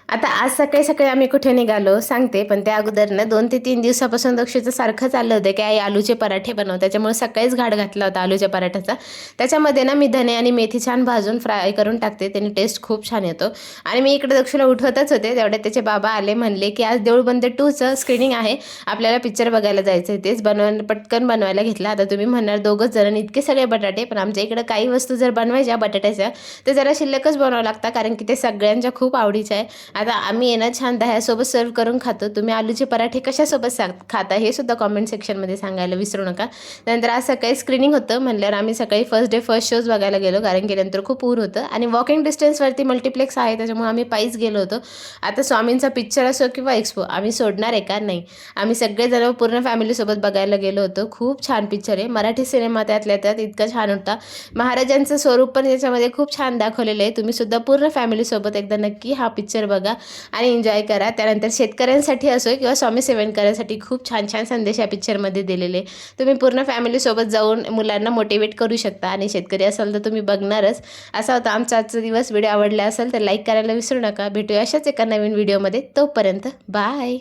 आता आज सकाळी सकाळी आम्ही कुठे निघालो सांगते, पण त्या अगोदर ना 2 ते 3 दिवसापासून दक्षूचं सारखं चाललं होतं की आई आलूचे पराठे बनव. त्याच्यामुळे सकाळीच घाट घातला होता आलूच्या पराठ्याचा. त्याच्यामध्ये ना मी धने आणि मेथी छान भाजून फ्राय करून टाकते, त्याने टेस्ट खूप छान येतो. आणि मी इकडे दक्षूला उठवतच होते, तेवढ्यात त्याचे बाबा आले, म्हणले की आज देऊळबंद 2चं स्क्रीनिंग आहे, आपल्याला पिक्चर बघायला जायचं आहे. तेच पटकन बनवायला घेतलं. आता तुम्ही म्हणणार दोघंच जण इतके सगळे बटाटे, पण आमच्या इकडे काही वस्तू जर बनवायच्या बटाट्याच्या तर जरा शिल्लकच बनवावं लागतं, कारण की ते सगळ्यांच्या खूप आवडीचं आहे. आता आम्ही येणं छान दह्यासोबत सर्व करून खातो. तुम्ही आलूचे पराठे कशासोबत खाता हे सुद्धा कॉमेंट सेक्शनमध्ये सांगायला विसरू नका. नंतर आज सकाळी स्क्रीनिंग होतं म्हणल्यावर आम्ही सकाळी फर्स्ट डे फर्स्ट शोज बघायला गेलो, कारण की नंतर खूप ऊर होतं आणि वॉकिंग डिस्टन्सवरती मल्टिप्लेक्स आहे, त्याच्यामुळे आम्ही पायीच गेलो होतो. आता स्वामींचा पिक्चर असो किंवा एक्सपो, आम्ही सोडणार आहे का नाही. आम्ही सगळेजण पूर्ण फॅमिलीसोबत बघायला गेलो होतो. खूप छान पिक्चर आहे, मराठी सिनेमा त्यातल्या त्यात इतका छान होता. महाराजांचं स्वरूप पण याच्यामध्ये खूप छान दाखवलेलं आहे. तुम्ही सुद्धा पूर्ण फॅमिलीसोबत एकदा नक्की हा पिक्चर बघा आणि एन्जॉय करा. त्यानंतर शेतकऱ्यांसाठी असो किंवा स्वामी सेवनकरांसाठी खूप छान छान संदेश या पिक्चरमध्ये दिलेले. तुम्ही पूर्ण फॅमिलीसोबत जाऊन मुलांना मोटिवेट करू शकता आणि शेतकरी असाल तर तुम्ही बघणारच. असा होता आमचा आजचा दिवस. व्हिडिओ आवडला असेल तर लाईक करायला विसरू नका. भेटूया अशाच एका नवीन व्हिडिओमध्ये. तोपर्यंत बाय.